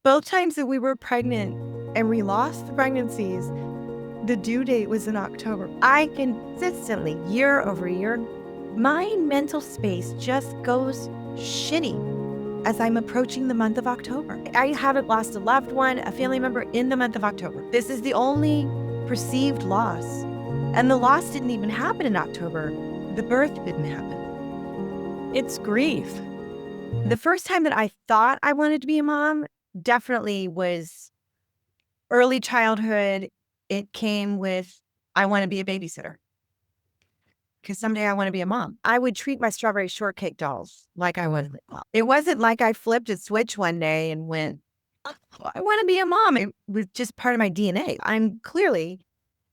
Both times that we were pregnant and we lost the pregnancies, the due date was in October. I consistently, year over year, my mental space just goes shitty as I'm approaching the month of October. I haven't lost a loved one, a family member in the month of October. This is the only perceived loss. And the loss didn't even happen in October. The birth didn't happen. It's grief. The first time that I thought I wanted to be a mom definitely was early childhood. It came with, I want to be a babysitter because someday I want to be a mom. I would treat my strawberry shortcake dolls like I was. It wasn't like I flipped a switch one day and went, "Oh, I want to be a mom." It was just part of my DNA. I'm clearly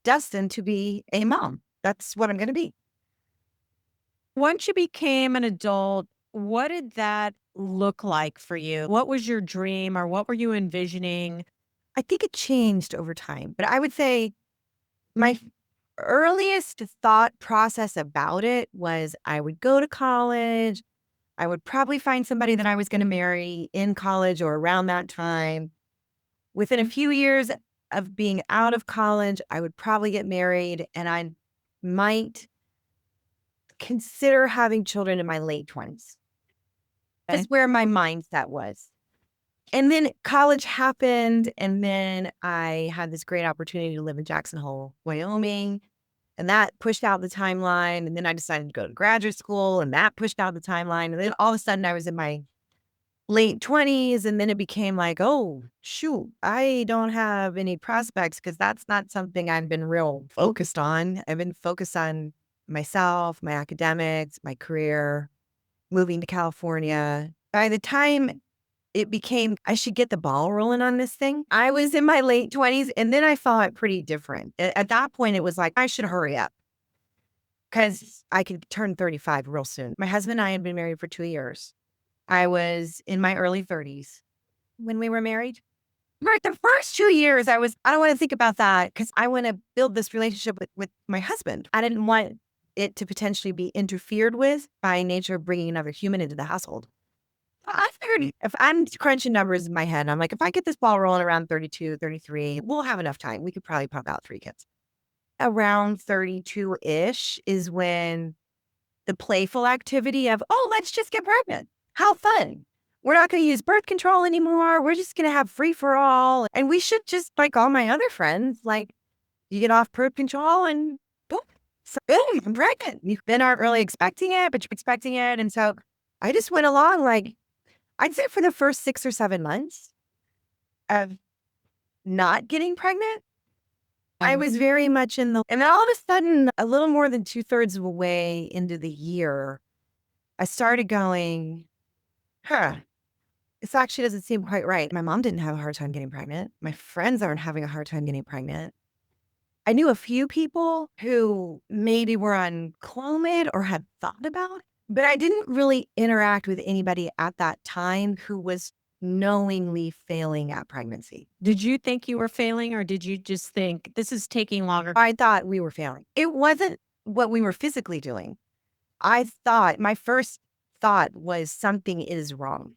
destined to be a mom. That's what I'm going to be. Once you became an adult, what did that look like for you? What was your dream or what were you envisioning? I think it changed over time, but I would say my earliest thought process about it was I would go to college. I would probably find somebody that I was going to marry in college or around that time. Within a few years of being out of college, I would probably get married and I might consider having children in my late 20s. Okay. That's where my mindset was. And then college happened, and then I had this great opportunity to live in Jackson Hole, Wyoming, and that pushed out the timeline. And then I decided to go to graduate school, and that pushed out the timeline. And then all of a sudden I was in my late 20s, and then it became like, oh, shoot, I don't have any prospects because that's not something I've been real focused on. I've been focused on myself, my academics, my career, moving to California. By the time it became, I should get the ball rolling on this thing, I was in my late 20s, and then I thought pretty different. At that point, it was like, I should hurry up because I could turn 35 real soon. My husband and I had been married for 2 years. I was in my early 30s when we were married. Right, the first 2 years, I don't want to think about that because I want to build this relationship with my husband. I didn't want it to potentially be interfered with by nature of bringing another human into the household. I figured if I'm crunching numbers in my head, I'm like, if I get this ball rolling around 32, 33, we'll have enough time. We could probably pump out 3 kids. Around 32-ish is when the playful activity of, oh, let's just get pregnant. How fun. We're not going to use birth control anymore. We're just going to have free for all. And we should just, like all my other friends, like you get off birth control and boom, so boom, I'm pregnant. You then aren't really expecting it, but you're expecting it. And so I just went along like, I'd say for the first 6 or 7 months of not getting pregnant, I was very much and then all of a sudden, a little more than 2/3 of the way into the year, I started going, huh, this actually doesn't seem quite right. My mom didn't have a hard time getting pregnant. My friends aren't having a hard time getting pregnant. I knew a few people who maybe were on Clomid or had thought about it, but I didn't really interact with anybody at that time who was knowingly failing at pregnancy. Did you think you were failing or did you just think this is taking longer? I thought we were failing. It wasn't what we were physically doing. I thought my first thought was something is wrong.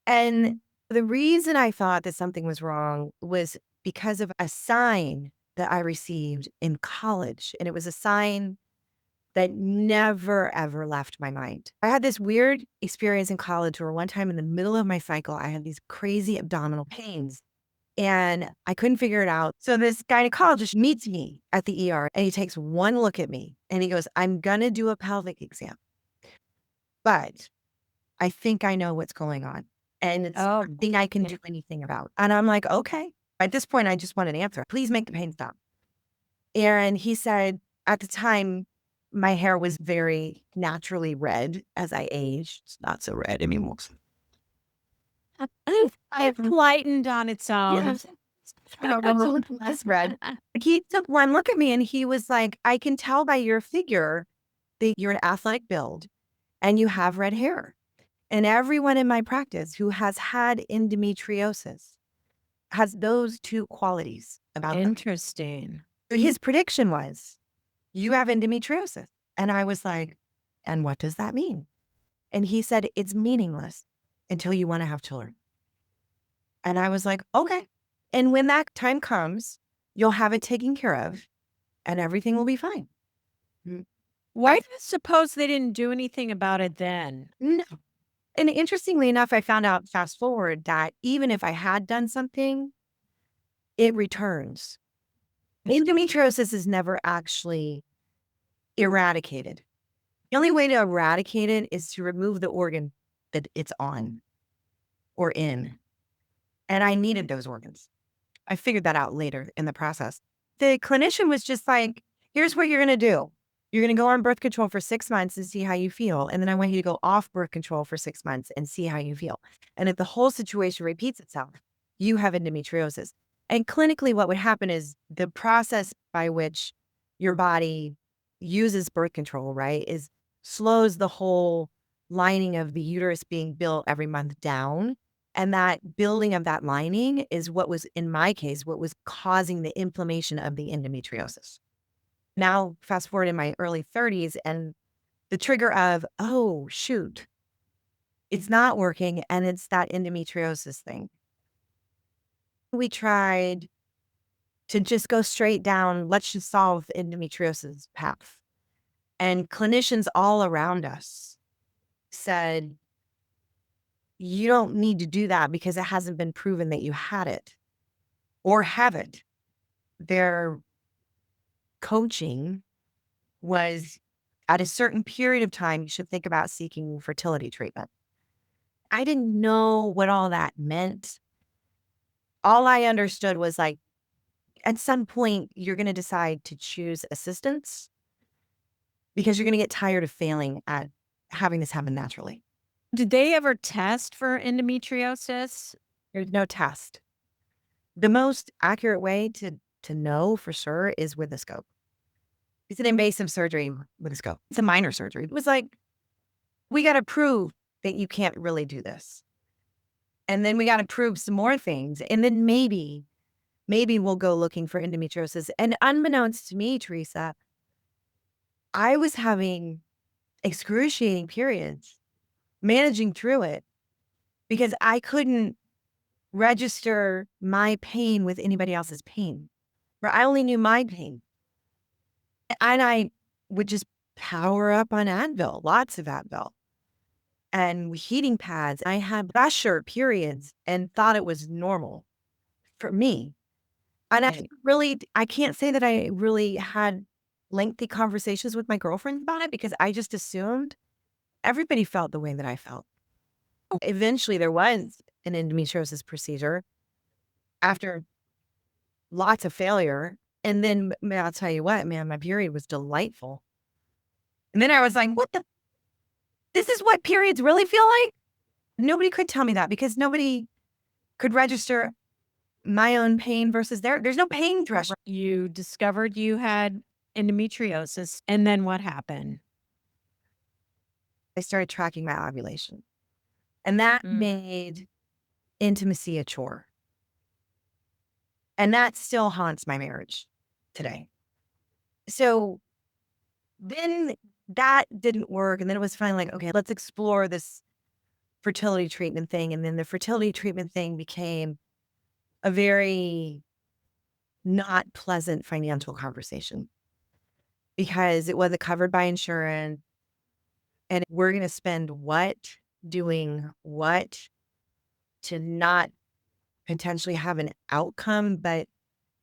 And the reason I thought that something was wrong was because of a sign that I received in college. And it was a sign that never, ever left my mind. I had this weird experience in college where one time in the middle of my cycle, I had these crazy abdominal pains and I couldn't figure it out. So this gynecologist meets me at the ER and he takes one look at me and he goes, I'm going to do a pelvic exam, but I think I know what's going on. And it's nothing I can do anything about. And I'm like, okay. At this point, I just want an answer. Please make the pain stop. And he said, at the time, my hair was very naturally red as I aged. It's not so red anymore. It lightened on its own. Yes. Less red. He took one look at me and he was like, I can tell by your figure that you're an athletic build and you have red hair. And everyone in my practice who has had endometriosis has those two qualities about them. Interesting. His prediction was, you have endometriosis. And I was like, and what does that mean? And he said, it's meaningless until you want to have children. And I was like, okay. And when that time comes, you'll have it taken care of and everything will be fine. Mm. Why do you suppose they didn't do anything about it then? No. And interestingly enough, I found out fast forward that even if I had done something, it returns. Endometriosis is never actually eradicated. The only way to eradicate it is to remove the organ that it's on or in. And I needed those organs. I figured that out later in the process. The clinician was just like, here's what you're going to do. You're going to go on birth control for 6 months and see how you feel. And then I want you to go off birth control for 6 months and see how you feel. And if the whole situation repeats itself, you have endometriosis. And clinically, what would happen is the process by which your body uses birth control, right, is slows the whole lining of the uterus being built every month down. And that building of that lining is what was, in my case, what was causing the inflammation of the endometriosis. Now, fast forward in my early 30s, and the trigger of, oh, shoot, it's not working. And it's that endometriosis thing. We tried to just go straight down, let's just solve the endometriosis path. And clinicians all around us said, you don't need to do that because it hasn't been proven that you had it or have it. Their coaching was at a certain period of time, you should think about seeking fertility treatment. I didn't know what all that meant. All I understood was like, at some point, you're going to decide to choose assistance because you're going to get tired of failing at having this happen naturally. Did they ever test for endometriosis? There's no test. The most accurate way to know for sure is with a scope. It's an invasive surgery with a scope. It's a minor surgery. It was like, we got to prove that you can't really do this. And then we got to prove some more things. And then maybe we'll go looking for endometriosis. And unbeknownst to me, Teresa, I was having excruciating periods, managing through it because I couldn't register my pain with anybody else's pain. I only knew my pain. And I would just power up on Advil, lots of Advil and heating pads. I had pressure periods and thought it was normal for me. And I can't say that I really had lengthy conversations with my girlfriend about it because I just assumed everybody felt the way that I felt. Eventually, there was an endometriosis procedure after lots of failure. And then I'll tell you what, man, my period was delightful. And then I was like, what the? This is what periods really feel like? Nobody could tell me that because nobody could register my own pain versus there's no pain threshold. You discovered you had endometriosis, and then what happened? I started tracking my ovulation. And that made intimacy a chore. And that still haunts my marriage today. So then that didn't work. And then it was finally like, okay, let's explore this fertility treatment thing. And then the fertility treatment thing became a very not pleasant financial conversation because it wasn't covered by insurance. And we're going to spend what doing what to not potentially have an outcome, but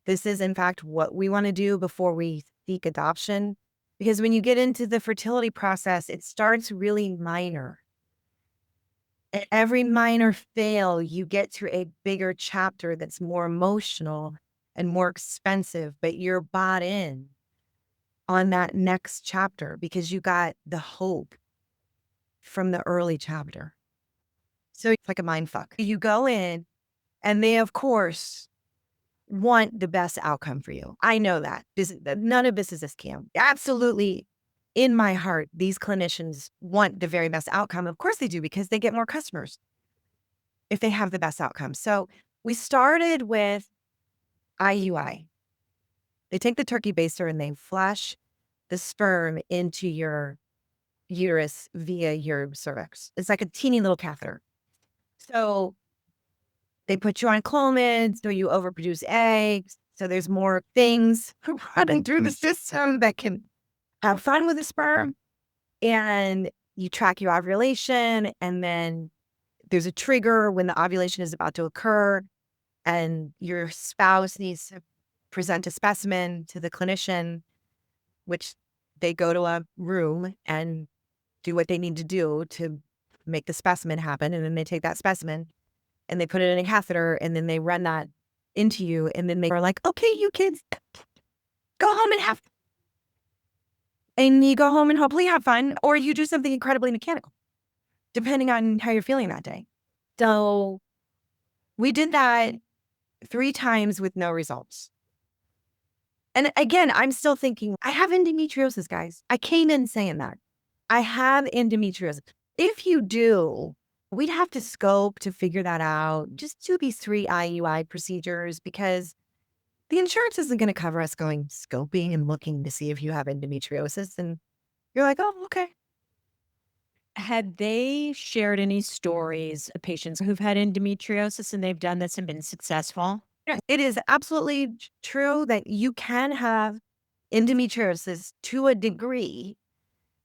this is in fact what we want to do before we seek adoption. Because when you get into the fertility process, it starts really minor. At every minor fail, you get to a bigger chapter that's more emotional and more expensive, but you're bought in on that next chapter because you got the hope from the early chapter. So it's like a mind fuck. You go in and they, of course, want the best outcome for you. I know that. None of this is a scam. Absolutely, in my heart, these clinicians want the very best outcome. Of course they do because they get more customers if they have the best outcome. So we started with IUI. They take the turkey baster and they flash the sperm into your uterus via your cervix. It's like a teeny little catheter. So They put you on Clomid, so you overproduce eggs. So there's more things running through the system that can have fun with the sperm. And you track your ovulation, and then there's a trigger when the ovulation is about to occur, and your spouse needs to present a specimen to the clinician, which they go to a room and do what they need to do to make the specimen happen. And then they take that specimen and they put it in a catheter, and then they run that into you. And then they are like, okay, you kids, go home and have, and you go home and hopefully have fun, or you do something incredibly mechanical, depending on how you're feeling that day. So we did that 3 times with no results. And again, I'm still thinking, I have endometriosis, guys. I came in saying that. I have endometriosis. If you do, we'd have to scope to figure that out. Just do these 3 IUI procedures, because the insurance isn't going to cover us going scoping and looking to see if you have endometriosis. And you're like, oh, okay. Had they shared any stories of patients who've had endometriosis and they've done this and been successful? Yeah, it is absolutely true that you can have endometriosis to a degree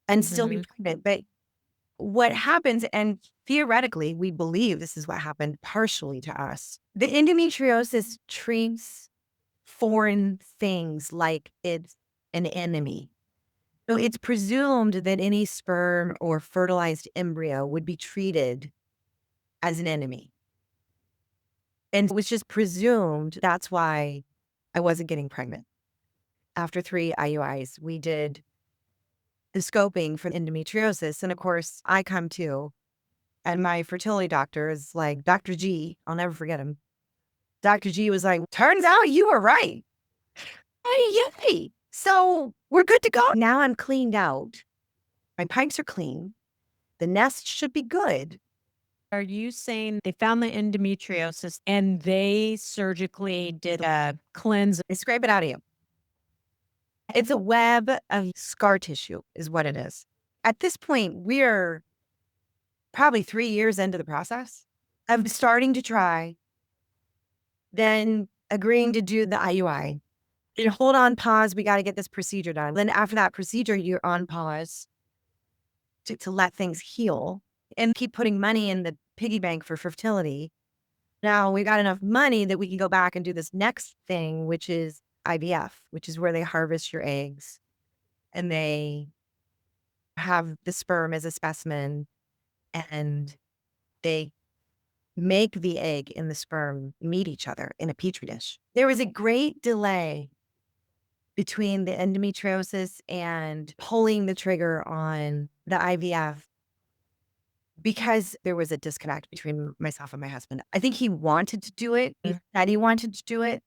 and still be Mhm. pregnant. But what happens, and theoretically, we believe this is what happened partially to us. The endometriosis treats foreign things like it's an enemy. So it's presumed that any sperm or fertilized embryo would be treated as an enemy. And it was just presumed. That's why I wasn't getting pregnant. After 3 IUIs, we did the scoping for endometriosis. And of course, I come to, and my fertility doctor is like, Dr. G, I'll never forget him. Dr. G was like, turns out you were right. Hey, yay. So we're good to go. Now I'm cleaned out. My pipes are clean. The nest should be good. Are you saying they found the endometriosis and they surgically did a cleanse? They scrape it out of you. It's a web of scar tissue, is what it is. At this point, we're probably 3 years into the process of starting to try, then agreeing to do the IUI. You hold on pause. We got to get this procedure done. Then after that procedure, you're on pause to let things heal and keep putting money in the piggy bank for fertility. Now we got enough money that we can go back and do this next thing, which is IVF, which is where they harvest your eggs and they have the sperm as a specimen, and they make the egg and the sperm meet each other in a petri dish. There was a great delay between the endometriosis and pulling the trigger on the IVF because there was a disconnect between myself and my husband. I think he wanted to do it. He said he wanted to do it,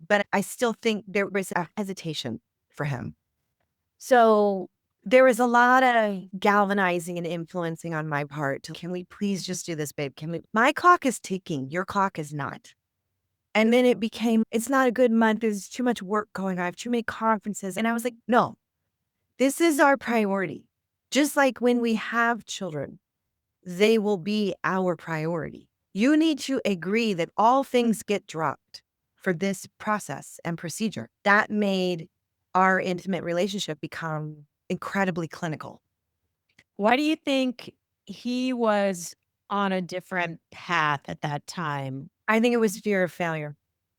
but I still think there was a hesitation for him. So there was a lot of galvanizing and influencing on my part to, can we please just do this, babe? Can we? My clock is ticking. Your clock is not. And then it became, it's not a good month. There's too much work going on. I have too many conferences. And I was like, no, this is our priority. Just like when we have children, they will be our priority. You need to agree that all things get dropped for this process and procedure. That made our intimate relationship become incredibly clinical. Why do you think he was on a different path at that time? I think it was fear of failure.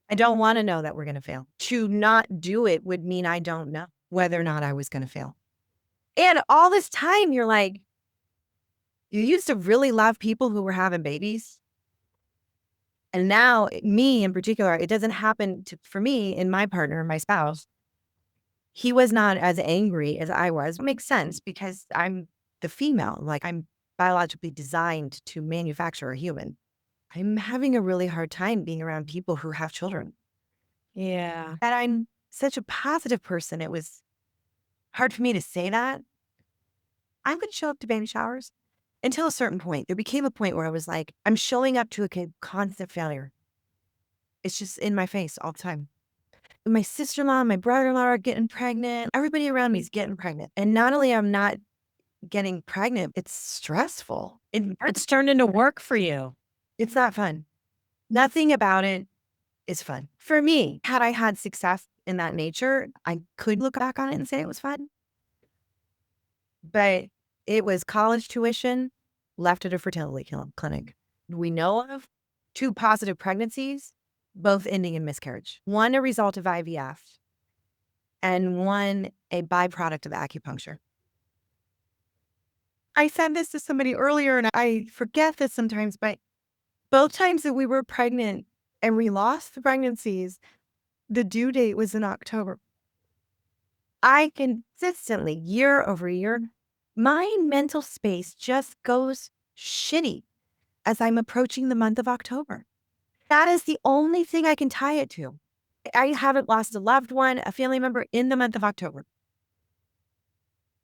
I don't want to know that we're going to fail. To not do it would mean I don't know whether or not I was going to fail. And all this time, you're like, you used to really love people who were having babies. And now, me in particular, it doesn't happen for me and my partner, my spouse. He was not as angry as I was. It makes sense because I'm the female. Like, I'm biologically designed to manufacture a human. I'm having a really hard time being around people who have children. Yeah. And I'm such a positive person. It was hard for me to say that. I'm going to show up to baby showers until a certain point. There became a point where I was like, I'm showing up to a constant failure. It's just in my face all the time. My sister-in-law, my brother-in-law are getting pregnant. Everybody around me is getting pregnant. And not only I'm not getting pregnant, it's stressful. It's turned into work for you. It's not fun. Nothing about it is fun. For me, had I had success in that nature, I could look back on it and say it was fun. But it was college tuition left at a fertility clinic. We know of 2 positive pregnancies, both ending in miscarriage. One a result of IVF and one a byproduct of acupuncture. I said this to somebody earlier, and I forget this sometimes, but both times that we were pregnant and we lost the pregnancies, the due date was in October. I consistently, year over year, my mental space just goes shitty as I'm approaching the month of October. That is the only thing I can tie it to. I haven't lost a loved one, a family member in the month of October.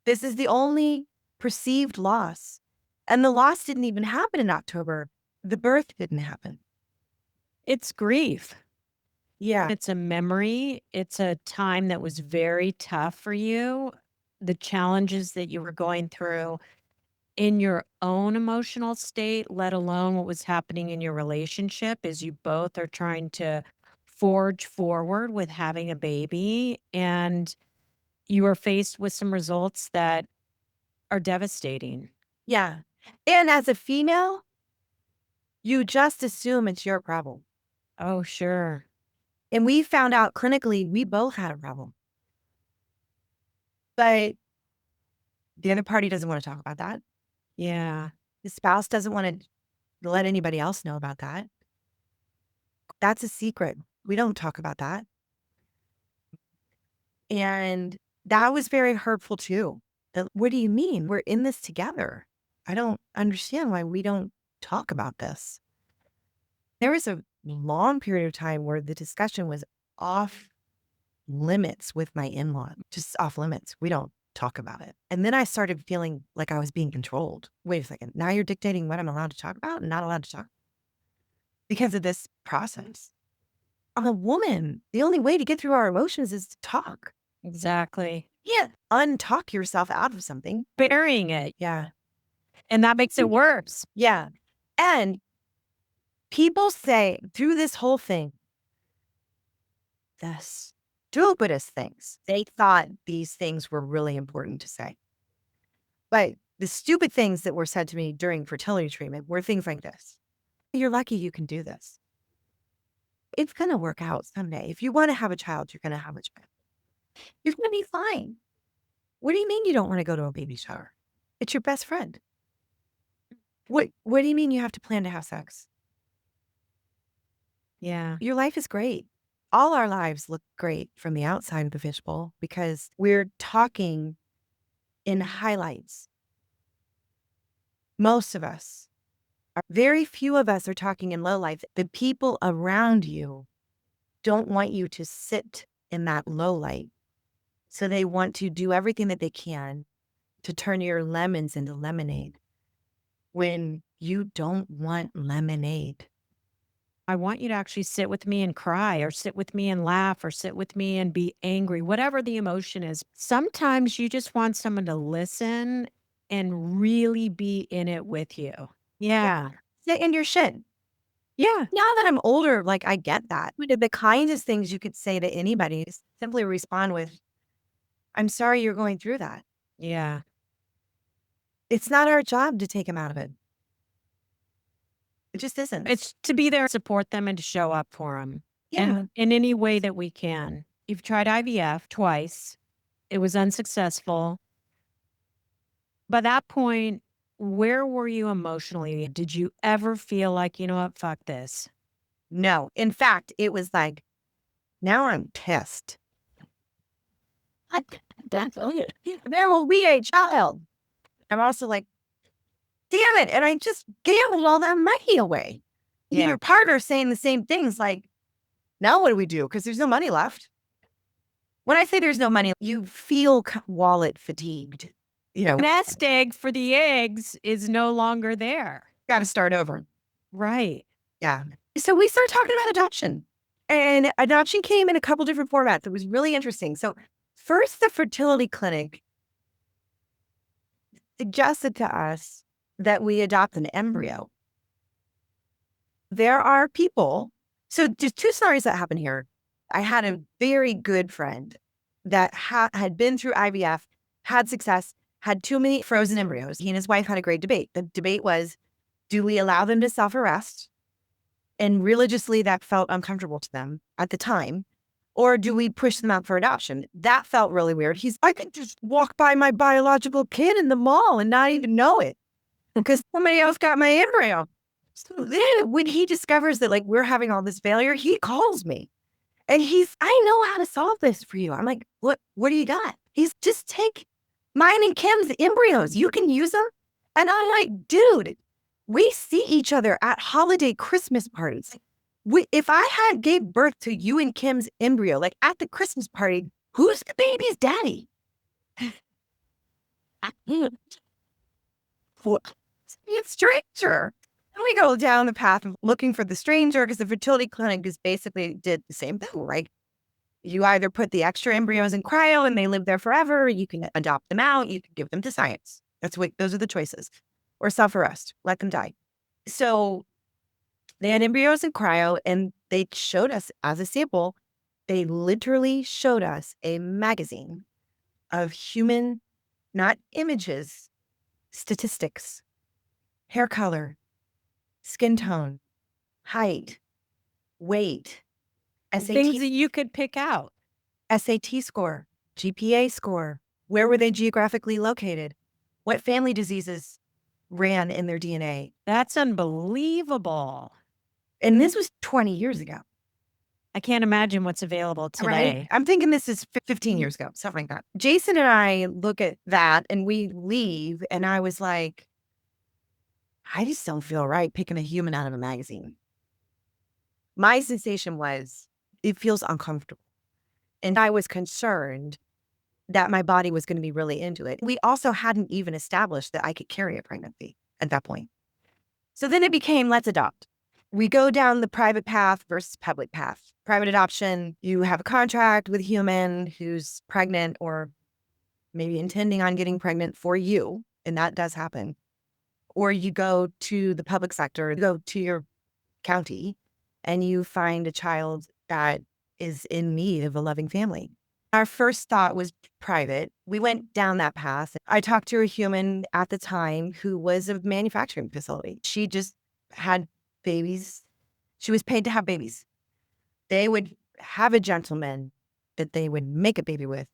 This is the only perceived loss. And the loss didn't even happen in October. The birth didn't happen. It's grief. Yeah. It's a memory. It's a time that was very tough for you. The challenges that you were going through in your own emotional state, let alone what was happening in your relationship, as you both are trying to forge forward with having a baby. And you are faced with some results that are devastating. Yeah. And as a female, you just assume it's your problem. Oh, sure. And we found out clinically we both had a problem. But the other party doesn't want to talk about that. Yeah. The spouse doesn't want to let anybody else know about that. That's a secret. We don't talk about that. And that was very hurtful too. What do you mean? We're in this together. I don't understand why we don't talk about this. There was a long period of time where the discussion was off limits with my in-law, just off limits. We don't talk about it. And then I started feeling like I was being controlled. Wait a second. Now you're dictating what I'm allowed to talk about and not allowed to talk because of this process. I'm a woman. The only way to get through our emotions is to talk. Exactly. Yeah. Untalk yourself out of something. Burying it. Yeah. And that makes it worse. Yeah. And people say through this whole thing, the stupidest things. They thought these things were really important to say. But the stupid things that were said to me during fertility treatment were things like this. You're lucky you can do this. It's going to work out someday. If you want to have a child, you're going to have a child. You're going to be fine. What do you mean you don't want to go to a baby shower? It's your best friend. What do you mean you have to plan to have sex? Yeah. Your life is great. All our lives look great from the outside of the fishbowl because we're talking in highlights. Most of us, very few of us are talking in low life. The people around you don't want you to sit in that low light. So they want to do everything that they can to turn your lemons into lemonade when you don't want lemonade. I want you to actually sit with me and cry, or sit with me and laugh, or sit with me and be angry, whatever the emotion is. Sometimes you just want someone to listen and really be in it with you. Yeah. Sit in your shit. Yeah. Now that I'm older, like I get that. The kindest things you could say to anybody is simply respond with, I'm sorry you're going through that. Yeah. It's not our job to take them out of it. It just isn't. It's to be there, support them, and to show up for them. Yeah. And in any way that we can. You've tried IVF twice. It was unsuccessful. By that point, where were you emotionally? Did you ever feel like, you know what, fuck this? No. In fact, it was like, now I'm pissed. There will be a child. I'm also like, damn it. And I just gambled all that money away. Yeah. Your partner saying the same things like, now what do we do? Because there's no money left. When I say there's no money, you feel wallet fatigued. You know, Nest egg for the eggs is no longer there. got to start over. Right. Yeah. So we started talking about adoption. And adoption came in a couple different formats. It was really interesting. So first, the fertility clinic suggested to us that we adopt an embryo. There are people. So just two scenarios that happen here. I had a very good friend that had been through IVF, had success, had too many frozen embryos. He and his wife had a great debate. The debate was, do we allow them to self-arrest? And religiously, that felt uncomfortable to them at the time. Or do we push them out for adoption? That felt really weird. I could just walk by my biological kid in the mall and not even know it because somebody else got my embryo. So then when he discovers that like we're having all this failure, he calls me and I know how to solve this for you. I'm like, what do you got? He's just take mine and Kim's embryos. You can use them. And I'm like, dude, we see each other at holiday Christmas parties. If I had gave birth to you and Kim's embryo, like at the Christmas party, who's the baby's daddy? Be a stranger. And we go down the path of looking for the stranger because the fertility clinic is basically did the same thing, right? You either put the extra embryos in cryo and they live there forever, you can adopt them out, you can give them to science. Those are the choices. Or self-arrest, let them die. So they had embryos in cryo and they showed us as a sample, they literally showed us a magazine of human, not images, statistics, hair color, skin tone, height, weight, Things SAT, that you could pick out. SAT score, GPA score. Where were they geographically located? What family diseases ran in their DNA? That's unbelievable. And this was 20 years ago. I can't imagine what's available today. Right? I'm thinking this is 15 years ago, something like that. Jason and I look at that and we leave. And I was like, I just don't feel right picking a human out of a magazine. My sensation was it feels uncomfortable. And I was concerned that my body was going to be really into it. We also hadn't even established that I could carry a pregnancy at that point. So then it became, let's adopt. We go down the private path versus public path. Private adoption, you have a contract with a human who's pregnant or maybe intending on getting pregnant for you, and that does happen. Or you go to the public sector, you go to your county, and you find a child that is in need of a loving family. Our first thought was private. We went down that path. I talked to a human at the time who was a manufacturing facility. She just had babies. She was paid to have babies. They would have a gentleman that they would make a baby with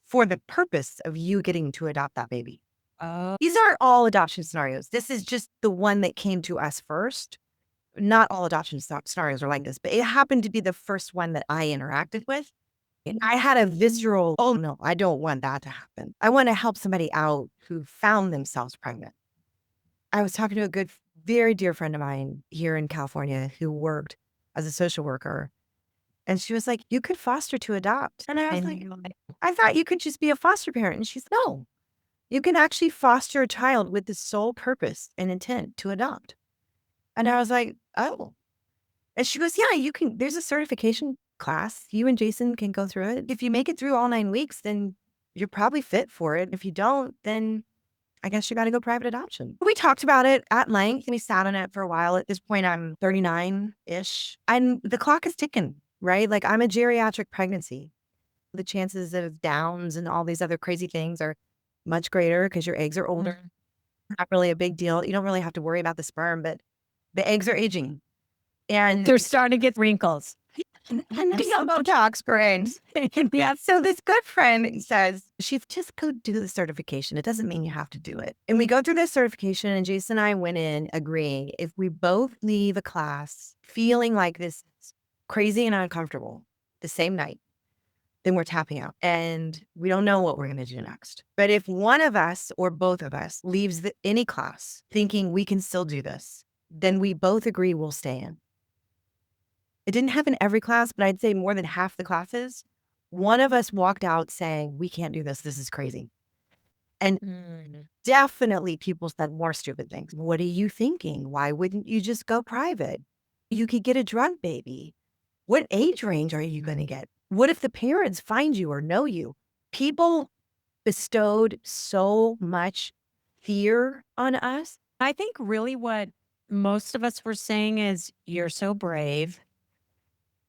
for the purpose of you getting to adopt that baby. Oh. These aren't all adoption scenarios. This is just the one that came to us first. Not all adoption scenarios are like this, but it happened to be the first one that I interacted with. And I had a visceral, oh no, I don't want that to happen. I want to help somebody out who found themselves pregnant. I was talking to a good, very dear friend of mine here in California who worked as a social worker. And she was like, you could foster to adopt. And I was like, I thought you could just be a foster parent. And she's, no, you can actually foster a child with the sole purpose and intent to adopt. And I was like, oh. And she goes, yeah, you can, there's a certification class. You and Jason can go through it. If you make it through all 9 weeks, then you're probably fit for it. If you don't, then I guess you got to go private adoption. We talked about it at length and we sat on it for a while. At this point, I'm 39-ish and the clock is ticking, right? Like I'm a geriatric pregnancy. The chances of downs and all these other crazy things are much greater because your eggs are older. Not really a big deal. You don't really have to worry about the sperm, but the eggs are aging. And They're starting to get wrinkles. and Botox brains. Yeah. So this good friend says, she just go do the certification. It doesn't mean you have to do it. And we go through this certification and Jason and I went in agreeing if we both leave a class feeling like this is crazy and uncomfortable the same night, then we're tapping out and we don't know what we're going to do next. But if one of us or both of us leaves any class thinking we can still do this, then we both agree we'll stay in. It didn't happen every class, but I'd say more than half the classes, one of us walked out saying, we can't do this. This is crazy. And definitely people said more stupid things. What are you thinking? Why wouldn't you just go private? You could get a drug baby. What age range are you going to get? What if the parents find you or know you? People bestowed so much fear on us. I think really what most of us were saying is, "You're so brave.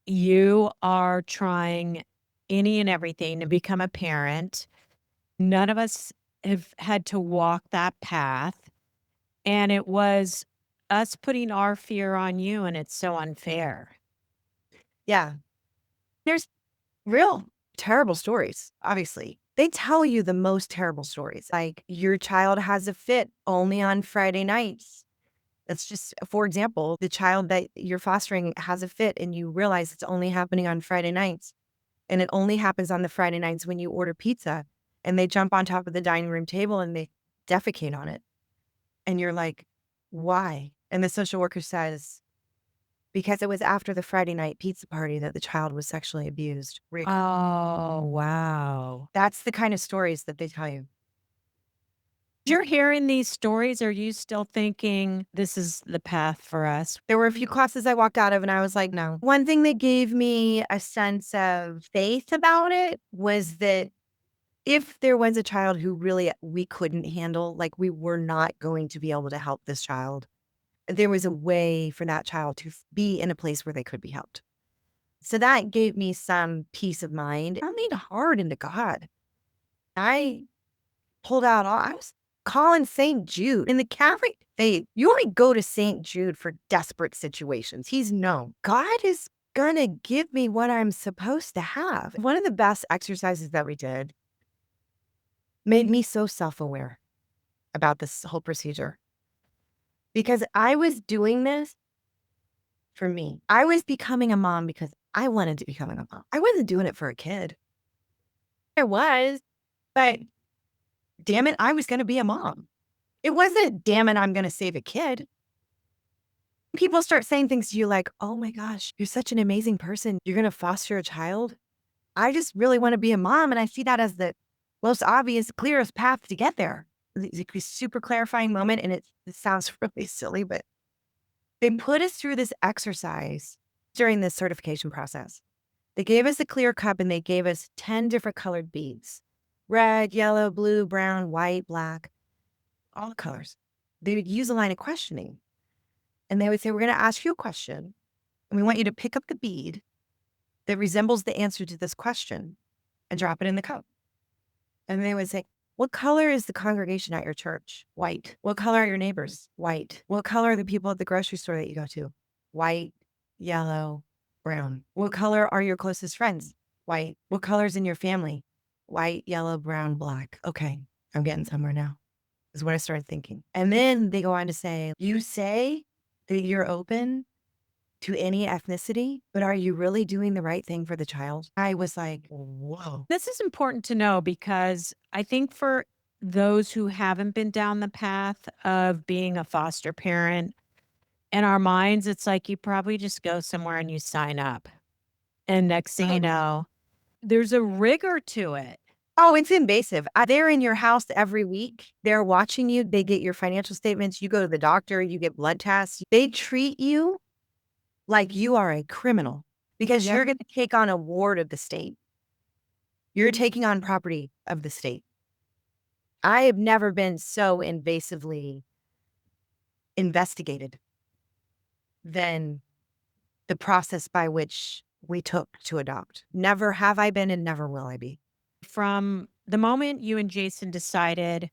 You are trying any and everything to become a parent." None of us have had to walk that path, and it was us putting our fear on you, and it's so unfair. Yeah. There's real terrible stories, obviously. They tell you the most terrible stories. Like your child has a fit only on Friday nights. That's just, for example, the child that you're fostering has a fit and you realize it's only happening on Friday nights. And it only happens on the Friday nights when you order pizza and they jump on top of the dining room table and they defecate on it. And you're like, why? And the social worker says, because it was after the Friday night pizza party that the child was sexually abused. Oh, wow. That's the kind of stories that they tell you. You're hearing these stories, are you still thinking this is the path for us? There were a few classes I walked out of and I was like, no. One thing that gave me a sense of faith about it was that if there was a child who really we couldn't handle, like we were not going to be able to help this child, there was a way for that child to be in a place where they could be helped. So that gave me some peace of mind. I leaned hard into God. I pulled out all, I was calling St. Jude. In the Catholic faith, you only go to St. Jude for desperate situations. He's known. God is going to give me what I'm supposed to have. One of the best exercises that we did made me so self-aware about this whole procedure because I was doing this for me. I was becoming a mom because I wanted to become a mom. I wasn't doing it for a kid. I was, but damn it, I was going to be a mom. It wasn't, damn it, I'm going to save a kid. People start saying things to you like, oh my gosh, you're such an amazing person. You're going to foster a child. I just really want to be a mom. And I see that as the most obvious, clearest path to get there. It's a super clarifying moment. And it sounds really silly, but they put us through this exercise during this certification process. They gave us a clear cup and they gave us 10 different colored beads: red, yellow, blue, brown, white, black, all the colors. They would use a line of questioning and they would say, we're going to ask you a question and we want you to pick up the bead that resembles the answer to this question and drop it in the cup. And they would say, what color is the congregation at your church? White. What color are your neighbors? White. What color are the people at the grocery store that you go to? White, yellow, brown. What color are your closest friends? White. What color's in your family? White, yellow, brown, black. Okay, I'm getting somewhere now, is what I started thinking. And then they go on to say, you say that you're open to any ethnicity, but are you really doing the right thing for the child? I was like, whoa. This is important to know because I think for those who haven't been down the path of being a foster parent, in our minds, it's like you probably just go somewhere and you sign up. And next thing you know, there's a rigor to it. Oh, it's invasive. They're in your house every week. They're watching you. They get your financial statements. You go to the doctor, you get blood tests. They treat you like you are a criminal because you're going to take on a ward of the state. You're taking on property of the state. I have never been so invasively investigated than the process by which we took to adopt. Never have I been and never will I be. From the moment you and Jason decided,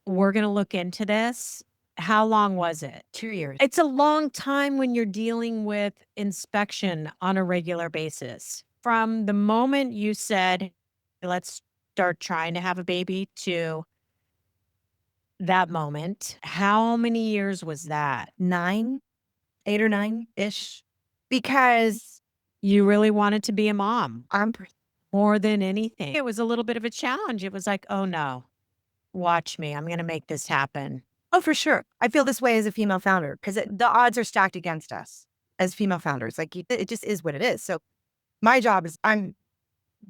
we're going to look into this, how long was it? 2 years. It's a long time when you're dealing with inspection on a regular basis. From the moment you said, let's start trying to have a baby to that moment, how many years was that? 9, 8 or 9-ish, because You really wanted to be a mom I'm more than anything. It was a little bit of a challenge. It was like, oh no, watch me. I'm going to make this happen. oh, for sure. I feel this way as a female founder because the odds are stacked against us as female founders. Like it just is what it is. So my job is I'm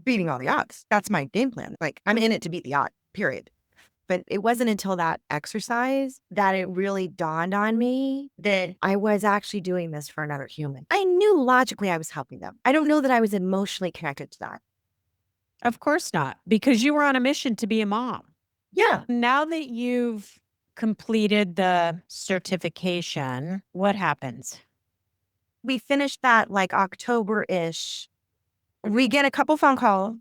beating all the odds. That's my game plan. Like I'm in it to beat the odds, period. But it wasn't until that exercise that it really dawned on me that I was actually doing this for another human. I knew logically I was helping them. I don't know that I was emotionally connected to that. Of course not, because you were on a mission to be a mom. Yeah. Now that you've completed the certification, what happens? We finished that like October-ish. We get a couple phone calls.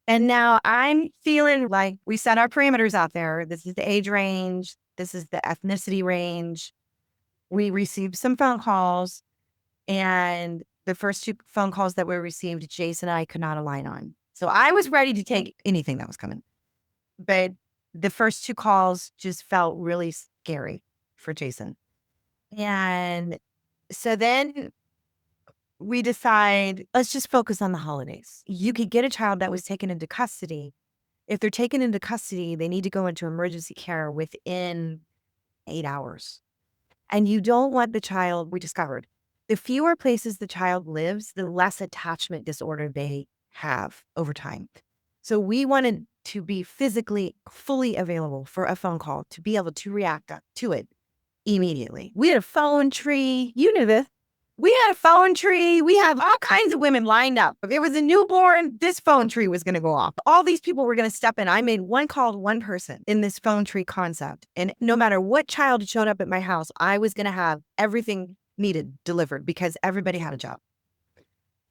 And now I'm feeling like we set our parameters out there. This is the age range. This is the ethnicity range. We received some phone calls. And the first two phone calls that we received, Jason and I could not align on. So I was ready to take anything that was coming. But the first two calls just felt really scary for Jason. And so then we decide, let's just focus on the holidays. You could get a child that was taken into custody. If they're taken into custody, they need to go into emergency care within 8 hours. And you don't want the child, we discovered, the fewer places the child lives, the less attachment disorder they have over time. So we wanted to be physically fully available for a phone call to be able to react to it immediately. We had a phone tree. You knew this. We had a phone tree. We have all kinds of women lined up. If it was a newborn, this phone tree was going to go off. All these people were going to step in. I made one call to one person in this phone tree concept. And no matter what child showed up at my house, I was going to have everything needed delivered because everybody had a job.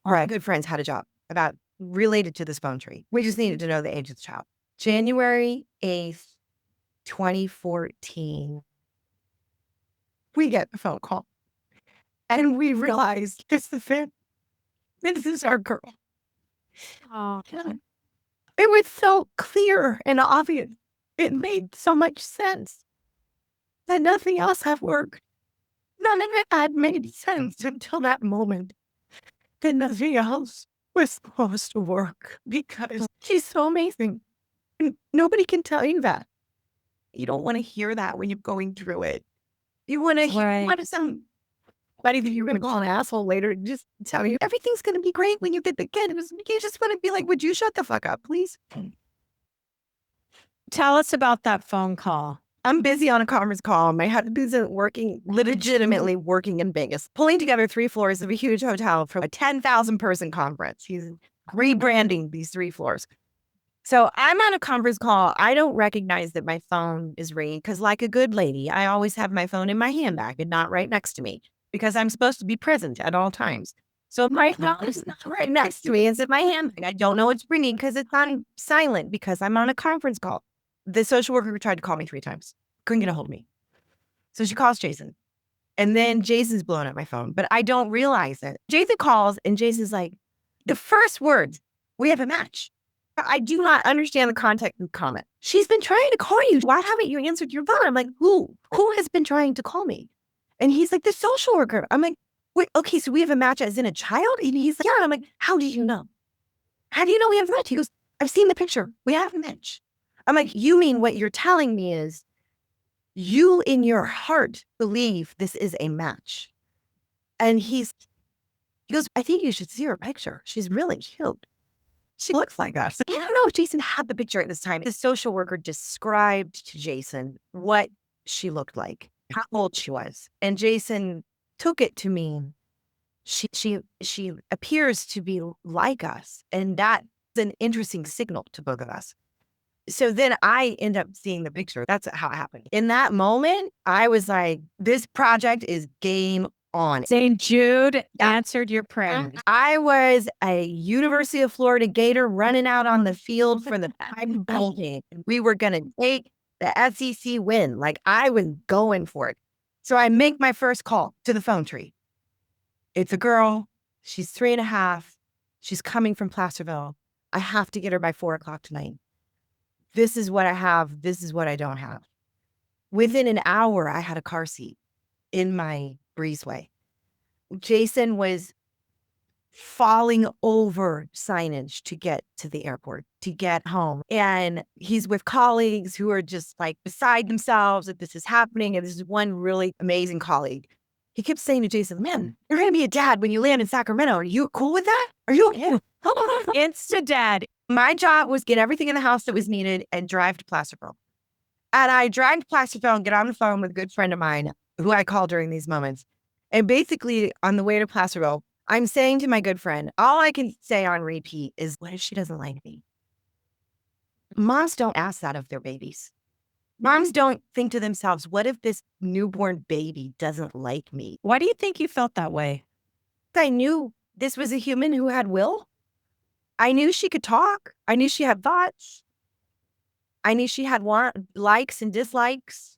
Our good friends had a job about related to this phone tree. We just needed to know the age of the child. January 8th, 2014, we get a phone call. And we realized it's the family. This is our girl. Oh, It was so clear and obvious. It made so much sense that nothing else had worked. None of it had made sense until that moment. That nothing else was supposed to work because she's so amazing. And nobody can tell you that. You don't want to hear that when you're going through it. You want to hear what sound. Buddy, that you're going to call an asshole later and just tell you everything's going to be great when you get the kid. You just want to be like, would you shut the fuck up, please? Tell us about that phone call. I'm busy on a conference call. My husband isn't working, legitimately working in Vegas, pulling together 3 floors of a huge hotel for a 10,000 person conference. He's rebranding these 3 floors. So I'm on a conference call. I don't recognize that my phone is ringing because like a good lady, I always have my phone in my handbag and not right next to me because I'm supposed to be present at all times. So my phone is not right next to me. It's in my handbag. I don't know it's ringing because it's on silent because I'm on a conference call. The social worker tried to call me 3 times. Couldn't get a hold of me. So she calls Jason. And then Jason's blowing up my phone, but I don't realize it. Jason calls and Jason's like, the first words, we have a match. I do not understand the context of the comment. She's been trying to call you. Why haven't you answered your phone? I'm like, who? Who has been trying to call me? And he's like, the social worker. I'm like, wait, okay, so we have a match as in a child? And he's like, yeah. I'm like, how do you know? How do you know we have a match? He goes, I've seen the picture. We have a match. I'm like, you mean what you're telling me is you in your heart believe this is a match. And he goes, I think you should see her picture. She's really cute. She looks like us. I don't know if Jason had the picture at this time. The social worker described to Jason what she looked like, how old she was. And Jason took it to mean she appears to be like us. And that's an interesting signal to both of us. So then I end up seeing the picture. That's how it happened. In that moment, I was like, this project is game on. St. Jude answered your prayer. I was a University of Florida Gator running out on the field for the Bowl game. We were going to take the SEC win. Like I was going for it. So I make my first call to the phone tree. It's a girl. She's 3.5. She's coming from Placerville. I have to get her by 4:00 tonight. This is what I have. This is what I don't have. Within an hour, I had a car seat in my breezeway. Jason was falling over signage to get to the airport, to get home. And he's with colleagues who are just like beside themselves that this is happening. And this is one really amazing colleague. He kept saying to Jason, man, you're going to be a dad when you land in Sacramento. Are you cool with that? Are you okay? Insta dad. My job was get everything in the house that was needed and drive to Placerville. And I drive to Placerville and get on the phone with a good friend of mine who I call during these moments. And basically on the way to Placerville, I'm saying to my good friend, all I can say on repeat is, what if she doesn't like me? Moms don't ask that of their babies. Moms don't think to themselves, what if this newborn baby doesn't like me? Why do you think you felt that way? I knew this was a human who had will. I knew she could talk. I knew she had thoughts. I knew she had likes and dislikes.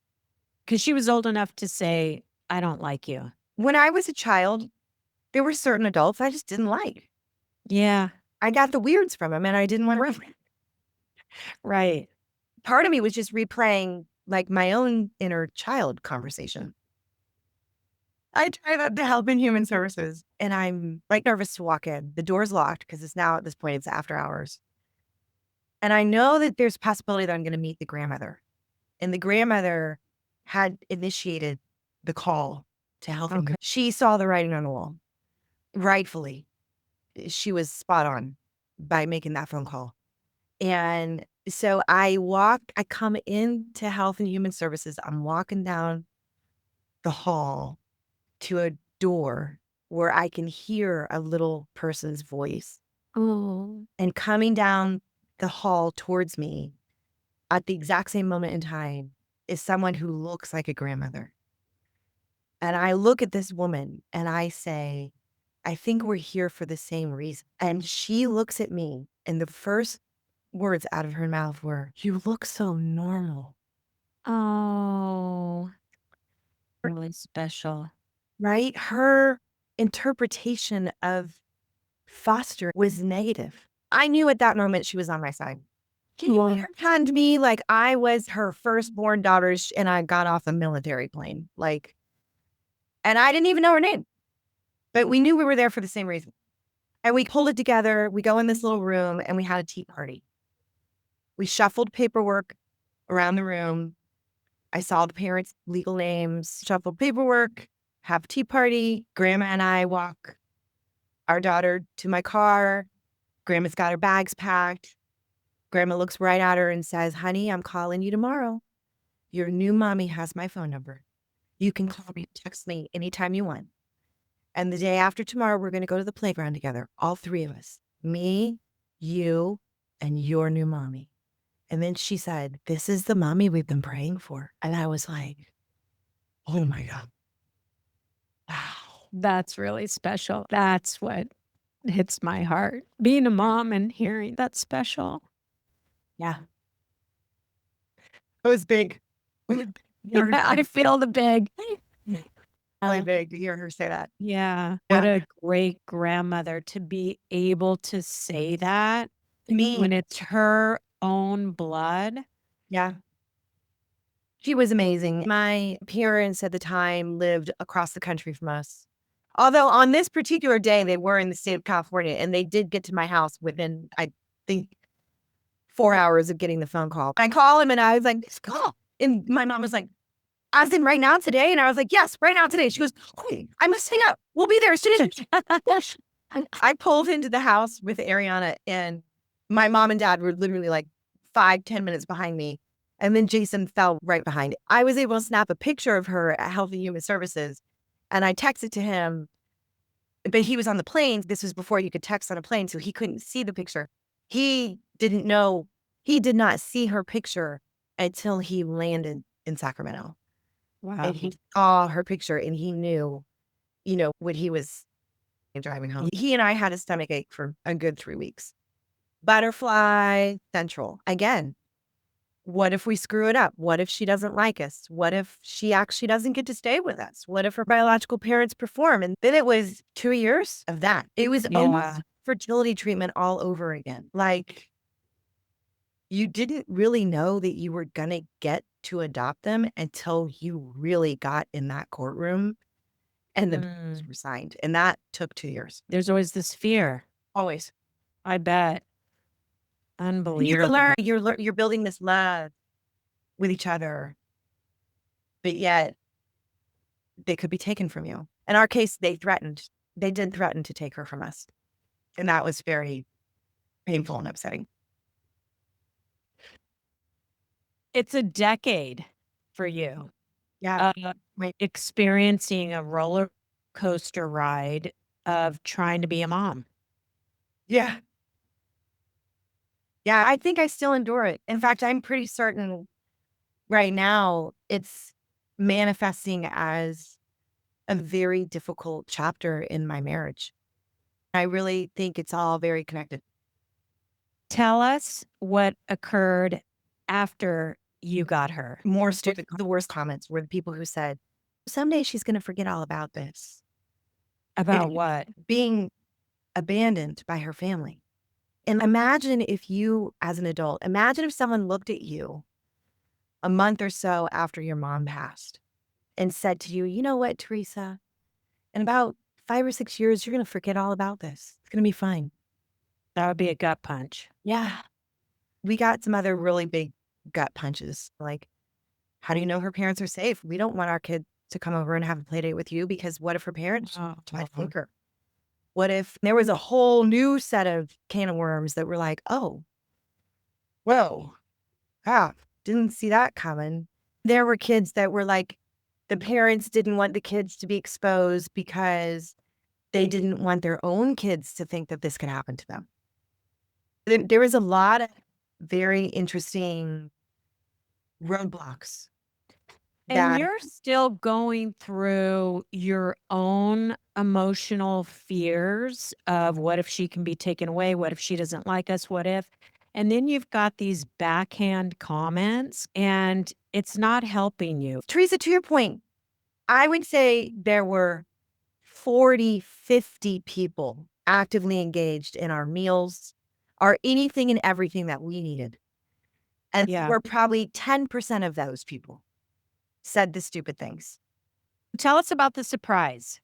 Because she was old enough to say, I don't like you. When I was a child, there were certain adults I just didn't like. Yeah, I got the weirds from them and I didn't want to. right. Part of me was just replaying like my own inner child conversation. I try that to help in human services and I'm like nervous to walk in. The door's locked because it's now at this point, it's after hours. And I know that there's a possibility that I'm going to meet the grandmother. And the grandmother had initiated the call to health. Okay. She saw the writing on the wall, rightfully. She was spot on by making that phone call. And so I come into Health and Human Services. I'm walking down the hall to a door where I can hear a little person's voice. Oh. And coming down the hall towards me at the exact same moment in time is someone who looks like a grandmother. And I look at this woman and I say, I think we're here for the same reason. And she looks at me and the first words out of her mouth were, you look so normal. Oh, really special. Right? Her interpretation of foster was negative. I knew at that moment she was on my side. She handed me like I was her firstborn daughter and I got off a military plane. Like, and I didn't even know her name, but we knew we were there for the same reason. And we pulled it together. We go in this little room and we had a tea party. We shuffled paperwork around the room. I saw the parents' legal names, shuffled paperwork, have a tea party. Grandma and I walk our daughter to my car. Grandma's got her bags packed. Grandma looks right at her and says, honey, I'm calling you tomorrow. Your new mommy has my phone number. You can call me, text me anytime you want. And the day after tomorrow, we're going to go to the playground together, all three of us, me, you, and your new mommy. And then she said, this is the mommy we've been praying for. And I was like, oh my God. Wow. That's really special. That's what hits my heart. Being a mom and hearing that's special. Yeah. It was big. Yeah, I feel the big. Really big to hear her say that. Yeah. What a great grandmother to be able to say that To me, when it's her own blood. yeah. She was amazing. My parents at the time lived across the country from us. Although on this particular day, they were in the state of California and they did get to my house within, I think, 4 hours of getting the phone call. I call him and I was like, this call. And my mom was like, as in right now today? And I was like, yes, right now today. She goes, okay, I must hang up. We'll be there as soon as. And I pulled into the house with Ariana and my mom and dad were literally like 5-10 minutes behind me. And then Jason fell right behind it. I was able to snap a picture of her at Health and Human Services and I texted to him, but he was on the plane. This was before you could text on a plane, so he couldn't see the picture. He didn't know, he did not see her picture until he landed in Sacramento. Wow. And he saw her picture and he knew, when he was driving home. He and I had a stomach ache for a good 3 weeks. Butterfly Central. Again, what if we screw it up? What if she doesn't like us? What if she actually doesn't get to stay with us? What if her biological parents perform? And then it was 2 years of that. It was almost fertility treatment all over again. Like, you didn't really know that you were going to get to adopt them until you really got in that courtroom and the papers were signed. And that took 2 years. There's always this fear. Always. I bet. Unbelievable. You're building this love with each other, but yet they could be taken from you. In our case, they did threaten to take her from us. And that was very painful and upsetting. It's a decade for you. Yeah. Experiencing a roller coaster ride of trying to be a mom. Yeah. Yeah, I think I still endure it. In fact, I'm pretty certain right now, it's manifesting as a very difficult chapter in my marriage. I really think it's all very connected. Tell us what occurred after you got her. More stupid, the worst comments were the people who said, someday she's going to forget all about this. About And what? being abandoned by her family. And imagine if you, as an adult, imagine if someone looked at you a month or so after your mom passed and said to you, you know what, Teresa, in about 5 or 6 years, you're going to forget all about this. It's going to be fine. That would be a gut punch. Yeah. We got some other really big gut punches. Like, how do you know her parents are safe? We don't want our kid to come over and have a play date with you because what if her parents might take her? What if there was a whole new set of can of worms that were like, oh, whoa, didn't see that coming. There were kids that were like, the parents didn't want the kids to be exposed because they didn't want their own kids to think that this could happen to them. There was a lot of very interesting roadblocks And that you're still going through your own emotional fears of what if she can be taken away? What if she doesn't like us? What if? And then you've got these backhand comments and it's not helping you. Teresa, to your point, I would say there were 40, 50 people actively engaged in our meals, our anything and everything that we needed. And Yeah. we're probably 10% of those people said the stupid things. Tell us about the surprise.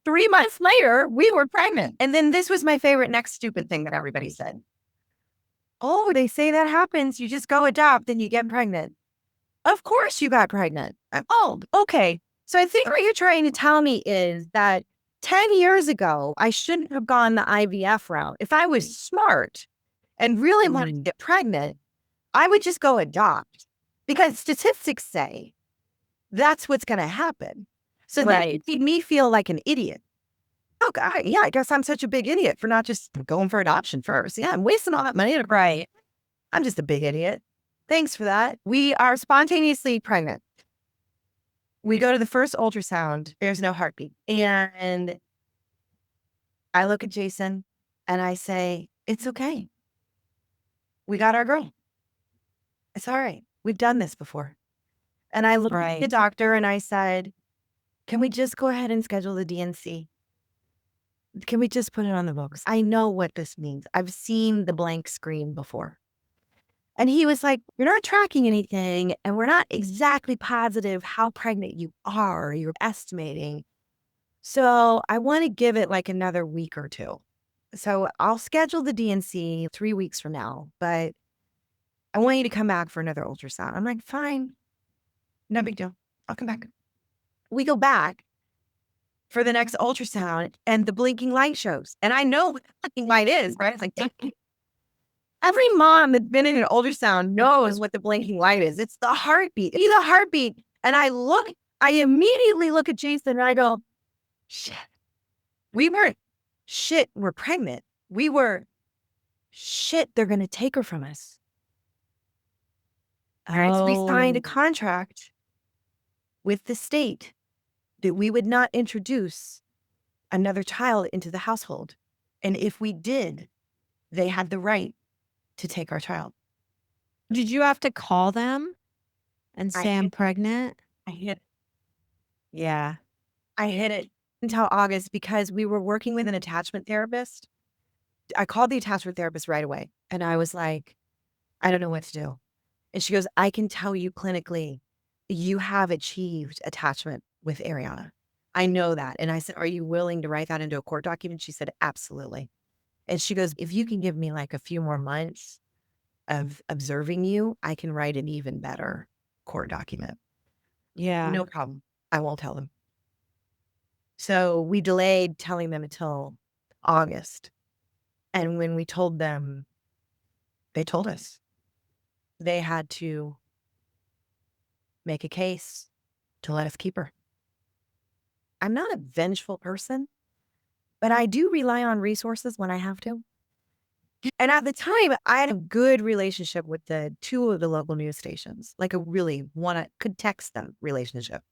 3 months later, we were pregnant. And then this was my favorite next stupid thing that everybody said. Oh, they say that happens. You just go adopt and you get pregnant. Of course you got pregnant. Oh, okay. So I think what you're trying to tell me is that 10 years ago, I shouldn't have gone the IVF route. If I was smart and really wanted to get pregnant, I would just go adopt because statistics say that's what's going to happen. So that made me feel like an idiot. Oh, God, yeah, I guess I'm such a big idiot for not just going for adoption first. Yeah, I'm wasting all that money. I'm just a big idiot. Thanks for that. We are spontaneously pregnant. We go to the first ultrasound. There's no heartbeat. And I look at Jason and I say, it's okay. We got our girl. It's all right. We've done this before. And I looked at the doctor and I said, can we just go ahead and schedule the DNC? Can we just put it on the books? I know what this means. I've seen the blank screen before. And he was like, you're not tracking anything, and we're not exactly positive how pregnant you are. You're estimating. So I want to give it like another week or two. So I'll schedule the DNC 3 weeks from now, but I want you to come back for another ultrasound. I'm like, fine. No big deal. I'll come back. We go back for the next ultrasound and the blinking light shows. And I know what the blinking light is, right? It's like, every mom that's been in an ultrasound knows what the blinking light is. It's the heartbeat. It's the heartbeat. And I immediately look at Jason and I go, shit. We're pregnant. We were, shit, they're going to take her from us. All right. So we signed a contract with the state that we would not introduce another child into the household. And if we did, they had the right to take our child. Did you have to call them and say I'm pregnant? I hid it. Yeah. I hid it until August because we were working with an attachment therapist. I called the attachment therapist right away and I was like, I don't know what to do. And she goes, I can tell you clinically, you have achieved attachment with Ariana. I know that. And I said, are you willing to write that into a court document? She said, absolutely. And she goes, if you can give me like a few more months of observing you, I can write an even better court document. Yeah. No problem. I won't tell them. So we delayed telling them until August. And when we told them, they told us they had to make a case to let us keep her. I'm not a vengeful person, but I do rely on resources when I have to. And at the time, I had a good relationship with the two of the local news stations, like a really could text them relationship.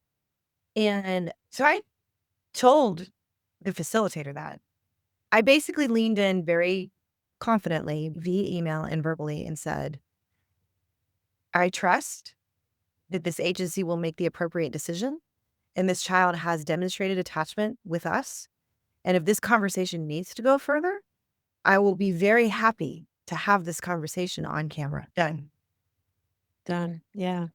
And so I told the facilitator that. I basically leaned in very confidently via email and verbally and said, I trust that this agency will make the appropriate decision. And this child has demonstrated attachment with us. And if this conversation needs to go further, I will be very happy to have this conversation on camera. Done. Done. Yeah.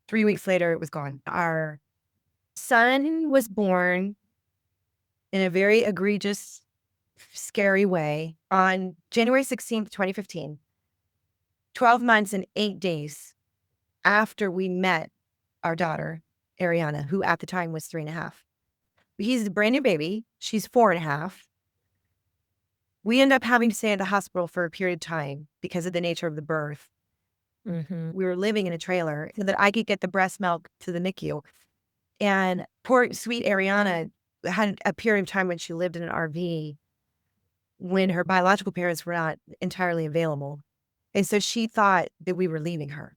3 weeks later, it was gone. Our son was born in a very egregious, scary way on January 16th, 2015, 12 months and 8 days after we met our daughter, Ariana, who at the time was 3.5. He's a brand new baby. She's 4.5. We end up having to stay at the hospital for a period of time because of the nature of the birth. Mm-hmm. We were living in a trailer so that I could get the breast milk to the NICU. And poor sweet Ariana had a period of time when she lived in an RV when her biological parents were not entirely available. And so she thought that we were leaving her.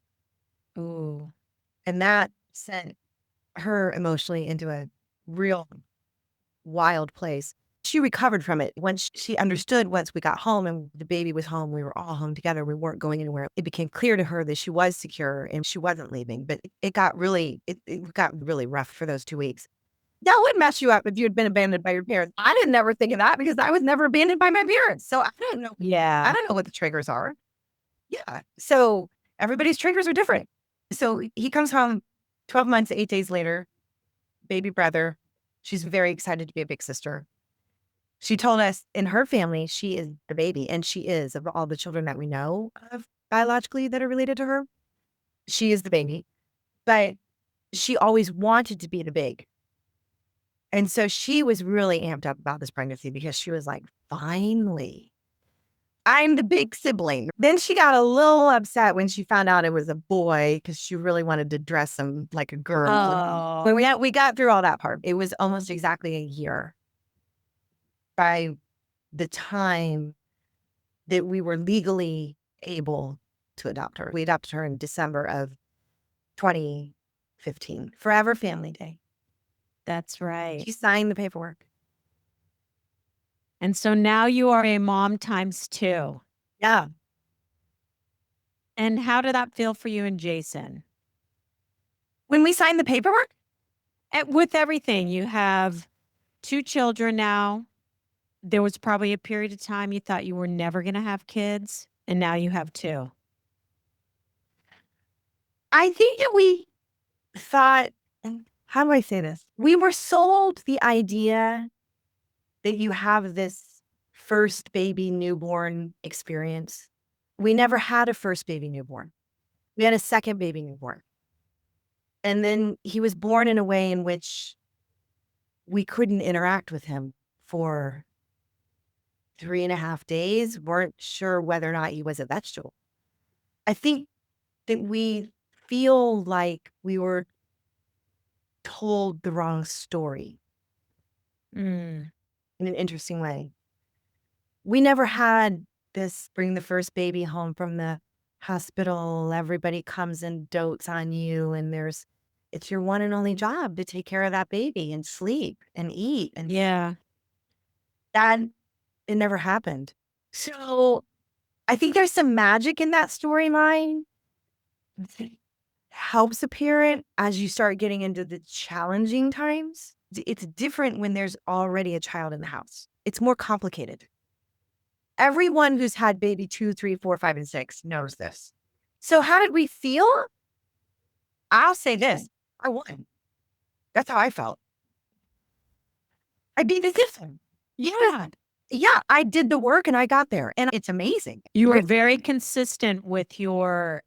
Ooh. And that sent her emotionally into a real wild place. She recovered from it. Once she understood, once we got home and the baby was home, we were all home together. We weren't going anywhere. It became clear to her that she was secure and she wasn't leaving. But it got really rough for those 2 weeks. That would mess you up if you had been abandoned by your parents. I didn't ever think of that because I was never abandoned by my parents. So I don't know. I Yeah. don't know what the triggers are. Yeah. So everybody's triggers are different. So he comes home 12 months, 8 days later, baby brother. She's very excited to be a big sister. She told us in her family, she is the baby, and she is of all the children that we know of biologically that are related to her. She is the baby, but she always wanted to be the big. And so she was really amped up about this pregnancy because she was like, finally, I'm the big sibling. Then she got a little upset when she found out it was a boy because she really wanted to dress him like a girl. Oh. But we got through all that part. It was almost exactly a year by the time that we were legally able to adopt her. We adopted her in December of 2015, Forever Family Day. That's right. She signed the paperwork. And so now you are a mom times 2. Yeah. And how did that feel for you and Jason? When we signed the paperwork, With everything, you have 2 children now. There was probably a period of time you thought you were never going to have kids, and now you have 2. I think that we thought, how do I say this? We were sold the idea that you have this first baby newborn experience. We never had a first baby newborn. We had a second baby newborn. And then he was born in a way in which we couldn't interact with him for 3.5 days, weren't sure whether or not he was a vegetable. I think that we feel like we were told the wrong story Mm. in an interesting way. We never had this bring the first baby home from the hospital. Everybody comes and dotes on you, and it's your one and only job to take care of that baby and sleep and eat. And Yeah. that, it never happened. So I think there's some magic in that storyline that helps a parent as you start getting into the challenging times. It's different when there's already a child in the house. It's more complicated. Everyone who's had baby 2, 3, 4, 5, and 6 knows this. So how did we feel? I'll say this. I won. That's how I felt. I beat the system. Yeah. Yeah, I did the work and I got there. And it's amazing. You were very consistent with your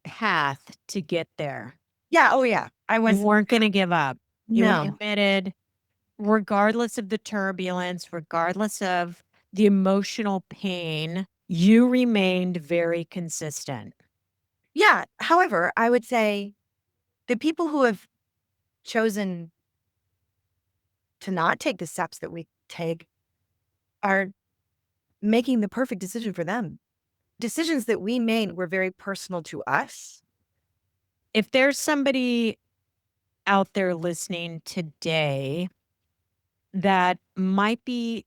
path to get there. Yeah. Oh, yeah. I You was. weren't going to give up. You were No. committed, regardless of the turbulence, regardless of the emotional pain. You remained very consistent. Yeah. However, I would say the people who have chosen to not take the steps that we take are making the perfect decision for them. Decisions that we made were very personal to us. If there's somebody out there listening today that might be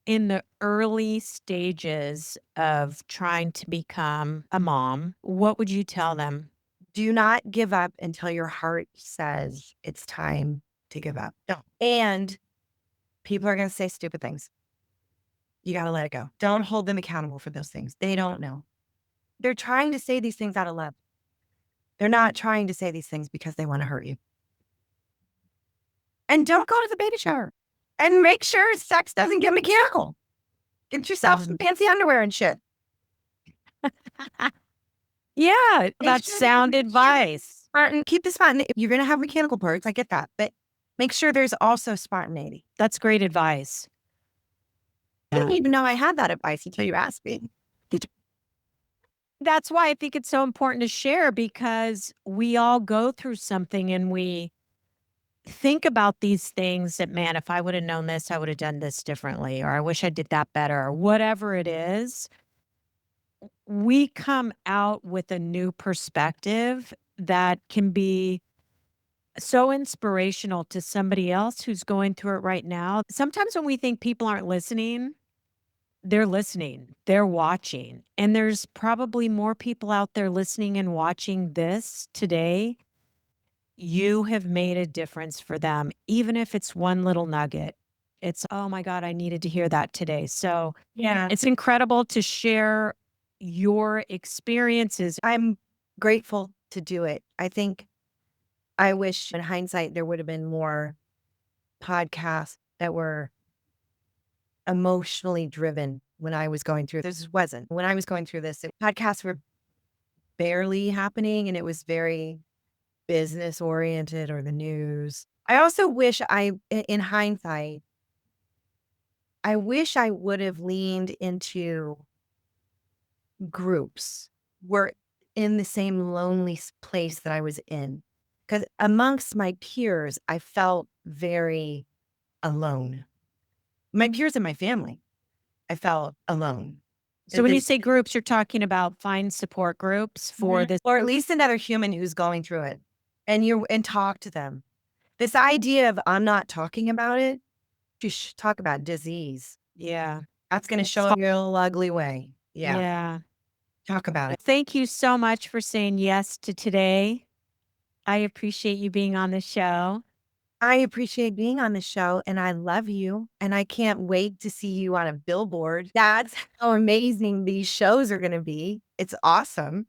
in the early stages of trying to become a mom, what would you tell them? Do not give up until your heart says it's time to give up. Don't. And people are going to say stupid things. You got to let it go. Don't hold them accountable for those things. They don't know. They're trying to say these things out of love. They're not trying to say these things because they want to hurt you. And don't go to the baby shower. And make sure sex doesn't get mechanical. Get yourself some fancy underwear and shit. Yeah, Make that's sure sound there's advice. keep the spot. You're going to have mechanical parts. I get that. But make sure there's also spontaneity. That's great advice. I didn't even know I had that advice until you asked me. That's why I think it's so important to share, because we all go through something and we think about these things that, man, if I would have known this, I would have done this differently, or I wish I did that better, or whatever it is. We come out with a new perspective that can be so inspirational to somebody else who's going through it right now. Sometimes when we think people aren't listening, they're listening, they're watching. And there's probably more people out there listening and watching this today. You have made a difference for them, even if it's one little nugget. It's, oh my God, I needed to hear that today. So Yeah. it's incredible to share your experiences. I'm grateful to do it. I wish in hindsight there would have been more podcasts that were emotionally driven when I was going through this. Wasn't. When I was going through this, podcasts were barely happening and it was very business oriented or the news. I also wish in hindsight, I wish I would have leaned into groups were in the same lonely place that I was in. Because amongst my peers, I felt very alone. My peers and my family, I felt alone. So when you say groups, you're talking about find support groups for this. Or at least another human who's going through it, and talk to them. This idea of I'm not talking about it, you should talk about disease. Yeah. That's going to show up in a real ugly way. Yeah. Yeah. Talk about it. Thank you so much for saying yes to today. I appreciate you being on the show. I appreciate being on the show and I love you. And I can't wait to see you on a billboard. That's how amazing these shows are going to be. It's awesome.